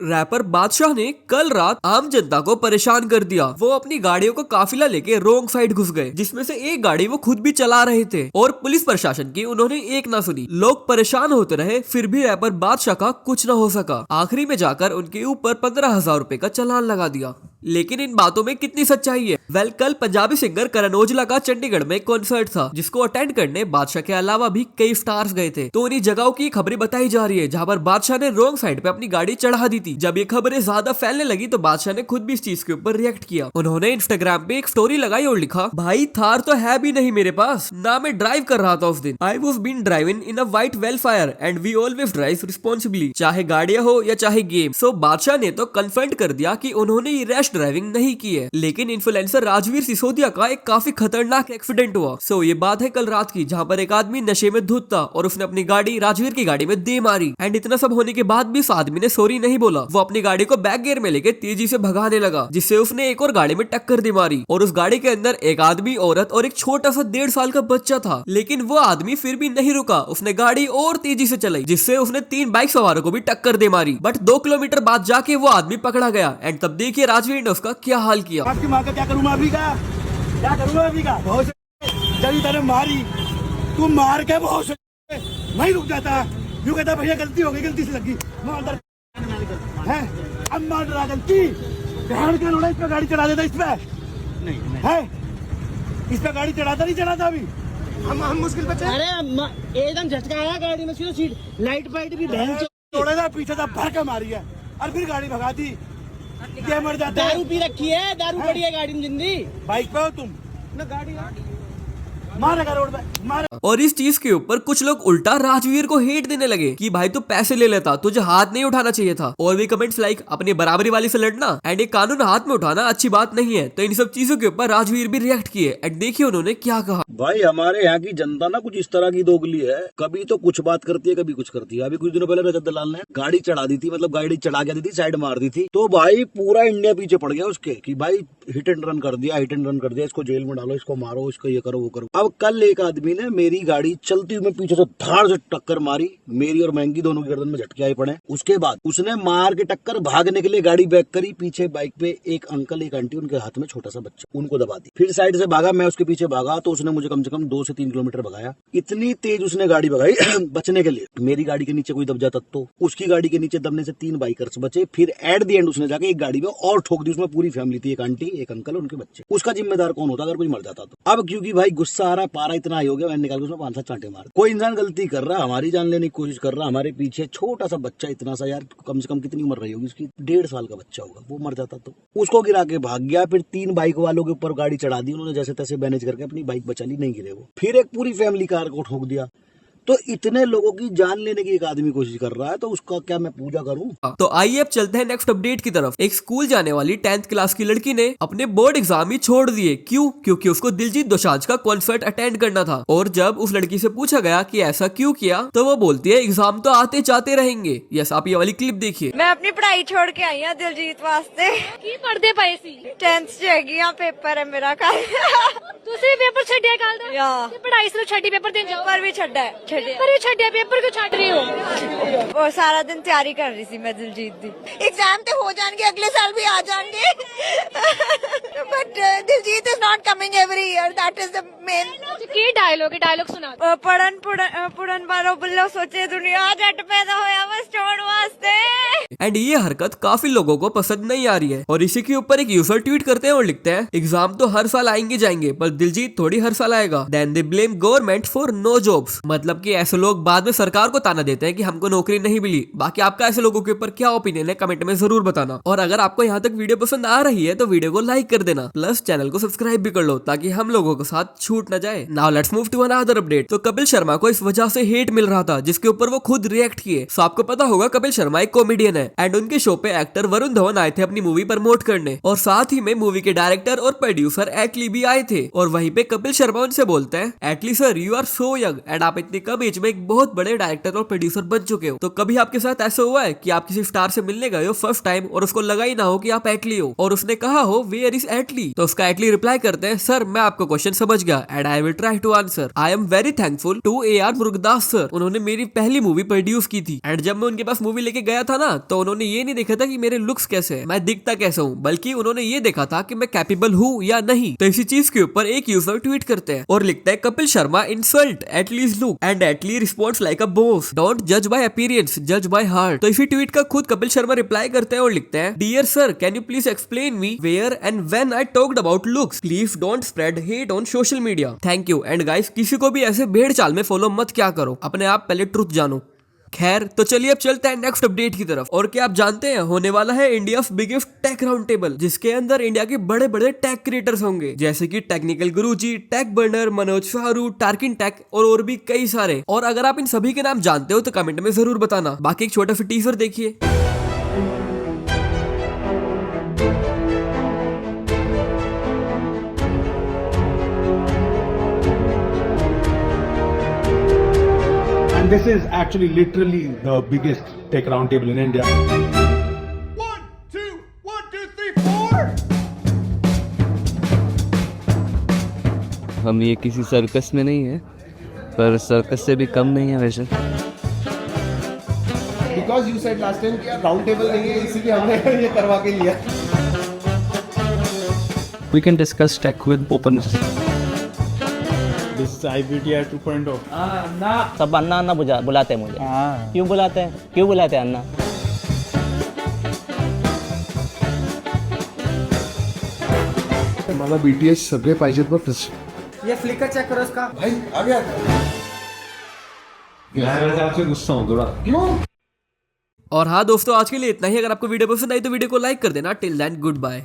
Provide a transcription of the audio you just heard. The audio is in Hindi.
रैपर बादशाह ने कल रात आम जनता को परेशान कर दिया। वो अपनी गाड़ियों का काफिला लेके रोंग साइड घुस गए, जिसमें से एक गाड़ी वो खुद भी चला रहे थे और पुलिस प्रशासन की उन्होंने एक ना सुनी। लोग परेशान होते रहे, फिर भी रैपर बादशाह का कुछ न हो सका। आखिरी में जाकर उनके ऊपर 15,000 रुपए का चालान लगा दिया। लेकिन इन बातों में कितनी सच्चाई है? वेल, कल पंजाबी सिंगर करण औजला का चंडीगढ़ में कॉन्सर्ट था, जिसको अटेंड करने बादशाह के अलावा भी कई स्टार्स गए थे। तो उन्हीं जगहों की खबरें बताई जा रही है जहां पर बादशाह ने रॉन्ग साइड पे अपनी गाड़ी चढ़ा दी थी। जब ये खबरें ज्यादा फैलने लगी तो बादशाह ने खुद भी इस चीज के ऊपर रिएक्ट किया। उन्होंने इंस्टाग्राम पे एक स्टोरी लगाई और लिखा, भाई थार तो है भी नहीं मेरे पास, ना मैं ड्राइव कर रहा था उस दिन। I was been driving in a white Vellfire and we always drive responsibly, चाहे गाड़ियां हो या चाहे गेम। सो बादशाह ने तो कन्फर्म कर दिया कि उन्होंने ये रैश ड्राइविंग नहीं की है। लेकिन इन्फ्लुएंसर राजवीर सिसोदिया का एक काफी खतरनाक एक्सीडेंट हुआ। सो ये बात है कल रात की, जहां पर एक आदमी नशे में धुत था और उसने अपनी गाड़ी राजवीर की गाड़ी में दे मारी। एंड इतना सब होने के बाद भी इस आदमी ने सॉरी नहीं बोला। वो अपनी गाड़ी को बैक गियर में लेके तेजी से भगाने लगा, जिससे उसने एक और गाड़ी में टक्कर दे मारी। और उस गाड़ी के अंदर एक आदमी, औरत और एक छोटा सा 1.5 साल का बच्चा था। लेकिन वो आदमी फिर भी नहीं रुका, उसने गाड़ी और तेजी से चलाई, जिससे उसने 3 बाइक सवारों को भी टक्कर दे मारी। बट 2 किलोमीटर बाद जाके वो आदमी पकड़ा गया। एंड तब देखिए राजवीर ने उसका क्या हाल किया। आपकी माँ का क्या करूँ मैं अभी का? क्या करूँ मैं अभी का? बहुत जब तेरे मारी, तू मार के बहुत वहीं रुक जाता, यूँ कहता भैया गलती हो गई, गलती से लगी है। अब मान रहा गलती, ध्यान के लोड़ा इस पे गाड़ी चढ़ा देता, इस पे नहीं है, इस पे गाड़ी चढ़ाता नहीं चढ़ाता अभी हम मुश्किल बचे। अरे एकदम झटका आया गाड़ी में, सीट लाइट वाइट भी बहन थोड़े देर पीछे था, भर के मारी है और फिर गाड़ी भगा दी। क्या मर जाता है? दारू पी रखी है, दारू पड़ी है गाड़ी में जिंदी। बाइक पे हो तुम ना, गाड़ी मारेगा रोड पे मारे। और इस चीज के ऊपर कुछ लोग उल्टा राजवीर को हेट देने लगे कि भाई तू पैसे ले लेता, तुझे हाथ नहीं उठाना चाहिए था। और भी कमेंट्स लाइक अपनी बराबरी वाली से लड़ना एंड एक कानून हाथ में उठाना अच्छी बात नहीं है। तो इन सब चीजों के ऊपर राजवीर भी रिएक्ट किए एंड देखिए उन्होंने क्या कहा। भाई हमारे यहाँ की जनता ना कुछ इस तरह की दोगली है, कभी तो कुछ बात करती है, कभी कुछ करती है। अभी कुछ दिनों पहले रजत दलाल ने गाड़ी चढ़ा दी थी, मतलब गाड़ी चढ़ा के दी थी, साइड मार दी थी, तो भाई पूरा इंडिया पीछे पड़ गया उसके कि भाई हिट एंड रन कर दिया, हिट एंड रन कर दिया, इसको जेल में डालो, इसको मारो, इसको ये करो वो करो। अब कल एक आदमी ने मेरी गाड़ी चलती हुई पीछे से धाड़ से टक्कर मारी, मेरी और महंगी दोनों की गर्दन में झटके आए पड़े। उसके बाद उसने मार के टक्कर भागने के लिए गाड़ी बैक करी, पीछे बाइक पे एक अंकल एक आंटी, उनके हाथ में छोटा सा बच्चा, उनको दबा दी। फिर साइड से भागा, मैं उसके पीछे भागा तो उसने मुझे कम से कम 2 से 3 किलोमीटर भगाया। इतनी तेज उसने गाड़ी भगाई बचने के लिए। मेरी गाड़ी के नीचे कोई दब जाता तो उसकी गाड़ी के नीचे दबने से 3 बाइकर्स बचे। फिर एट दी एंड उसने जाके एक गाड़ी में और ठोक दी, उसमें पूरी फैमिली थी, एक आंटी एक अंकल उनके बच्चे। उसका जिम्मेदार कौन होता अगर कोई मर जाता तो? अब क्योंकि भाई गुस्सा आ रहा, पारा इतना हाई हो गया, मैंने निकाल के उसमें 5-7 चांटे मार। कोई इंसान गलती कर रहा, हमारी जान लेने की कोशिश कर रहा, हमारे पीछे छोटा सा बच्चा, इतना सा यार, कम से कम कितनी उम्र रही होगी उसकी, 1.5 साल का बच्चा होगा, वो मर जाता तो? उसको गिरा के भाग गया। फिर 3 बाइक वालों के ऊपर गाड़ी चढ़ा दी उन्होंने, जैसे तैसे मैनेज करके अपनी बाइक बचा ली, नहीं गिरे वो। फिर एक पूरी फैमिली कार को ठोक दिया। तो इतने लोगों की जान लेने की एक आदमी कोशिश कर रहा है, तो उसका क्या मैं पूजा करूं? तो आइए अब चलते हैं नेक्स्ट अपडेट की तरफ। एक स्कूल जाने वाली 10th क्लास की लड़की ने अपने बोर्ड एग्जाम ही छोड़ दिए। क्यों? क्योंकि उसको दिलजीत दोसांझ का कॉन्सर्ट अटेंड करना था। और जब उस लड़की से पूछा गया कि ऐसा क्यों किया, तो वो बोलती है एग्जाम तो आते जाते रहेंगे। यस, आप ये वाली क्लिप देखिए। मैं अपनी पढ़ाई छोड़ के आई हूँ दिलजीत वास्ते। की पढ़ते पए सी 10th ਚ ਹੈਗੀ ਆ, पेपर है मेरा कल। ਤੁਸੀਂ ਪੇਪਰ ਛੱਡਿਆ ਕੱਲ ਦਾ ਯਾ ਤੇ ਪੜਾਈ ਸਿਰਫ ਛੱਡੀ ਪੇਪਰ ਦੇਣ ਜਾਓ पेपर भी ਛੱਡਾ ਛੱਡਿਆ ਪਰ ਇਹ ਛੱਡਿਆ ਪੇपर ਕਿਉਂ ਛੱਡ ਰਹੇ ਹੋ? ਉਹ ਸਾਰਾ ਦਿਨ ਤਿਆਰੀ ਕਰ ਰਹੀ ਸੀ ਮੈਂ ਦਿਲਜੀਤ ਦੀ। एग्जाम ਤੇ ਹੋ ਜਾਣਗੇ, ਅਗਲੇ ਸਾਲ ਵੀ ਆ ਜਾਣਗੇ, but Diljit is not coming every year, that is the main. ਕੀ ਡਾਇਲੋਗ ਹੈ? ਡਾਇਲੋਗ ਸੁਣਾ। ਪੜਨ ਵਾਲੋਂ ਬੱਲੋ सोचे दुनिया जट पैदा होया बस छोड़ वास्ते। एंड ये हरकत काफी लोगों को पसंद नहीं आ रही है। और इसी के ऊपर एक यूजर ट्वीट करते हैं और लिखते हैं, एग्जाम तो हर साल आएंगे जाएंगे, पर दिलजीत थोड़ी हर साल आएगा। Then they blame government for no jobs. मतलब कि ऐसे लोग बाद में सरकार को ताना देते हैं कि हमको नौकरी नहीं मिली। बाकी आपका ऐसे लोगों के ऊपर क्या ओपिनियन है, कमेंट में जरूर बताना। और अगर आपको यहाँ तक वीडियो पसंद आ रही है तो वीडियो को लाइक कर देना, प्लस चैनल को सब्सक्राइब भी कर लो ताकि हम लोगों के साथ छूट न जाए। Now let's move to another update. तो कपिल शर्मा को इस वजह से हेट मिल रहा था, जिसके ऊपर वो खुद रिएक्ट किए। सो आपको पता होगा कपिल शर्मा एक कॉमेडियन है एंड उनके शो पे एक्टर वरुण धवन आए थे अपनी मूवी प्रमोट करने। और साथ ही में मूवी के डायरेक्टर और प्रोड्यूसर एटली भी आए थे। और वहीं पे कपिल शर्मा उनसे बोलते हैं, Atlee sir you are so young and आप इतनी कम एज में एक बहुत बड़े डायरेक्टर और प्रोड्यूसर बन चुके हो। तो कभी आपके साथ ऐसा हुआ है कि आप किसी स्टार से मिलने गए हो फर्स्ट टाइम और उसको लगा ही ना हो कि आप एटली हो, और उसने कहा हो वेयर इज एटली? तो उसका एटली रिप्लाई करते हैं, सर मैं आपका क्वेश्चन समझ गया and I will try to answer. I am very thankful to AR Murugadoss sir, उन्होंने मेरी पहली मूवी प्रोड्यूस की थी एंड जब मैं उनके पास मूवी लेके गया था ना, तो उन्होंने ये नहीं देखा था कि मेरे लुक्स कैसे है, मैं दिखता कैसा हूँ, बल्कि उन्होंने ये देखा था कि मैं कैपेबल हूँ या नहीं। तो इसी चीज के ऊपर एक यूजर ट्वीट करते हैं और लिखता है, Kapil Sharma insult एटलीज look and Attlee responds like a boss, don't जज बाय अपीयरेंस, जज बाय हार्ट। तो इसी ट्वीट का खुद कपिल शर्मा रिप्लाई करते हैं और लिखते हैं, dear sir can you please explain me where and when I talked about looks, please don't spread hate on social media, thank you. And guys, किसी को भी ऐसे भेड़ चाल में फॉलो मत क्या करो, अपने आप पहले ट्रुथ जानो। खैर, तो चलिए अब चलते हैं नेक्स्ट अपडेट की तरफ। और क्या आप जानते हैं, होने वाला है India biggest tech round table, जिसके अंदर इंडिया के बड़े बड़े टेक क्रिएटर्स होंगे, जैसे कि टेक्निकल गुरुजी, टेक बर्नर, मनोज शाहरू, टार्किन टेक और भी कई सारे। और अगर आप इन सभी के नाम जानते हो तो कमेंट में जरूर बताना। बाकी एक छोटा सा टीजर देखिए। And this is actually literally the biggest tech roundtable in India. 1, 2, 1, 2, 3, 4. हम ये किसी सर्कस में नहीं है, पर सर्कस से भी कम नहीं है वैसे। Because you said last time कि राउंड टेबल नहीं है, इसीलिए हमने ये करवा के लिया। We can discuss tech with openness. This is IBTI 2.0. सब अन्ना अन्ना बुलाते हैं मुझे। क्यों बुलाते हैं, क्यों बुलाते हैं अन्ना? मला BTS सगळे पाहिजेत बघ तसे। ये फ्लिकर चेक करो इसका। भाई आ गया। आपसे गुस्सा हूँ थोड़ा। क्यों? और हाँ दोस्तों, आज के लिए इतना ही। अगर आपको वीडियो पसंद आई तो वीडियो को लाइक कर देना। Till then good bye.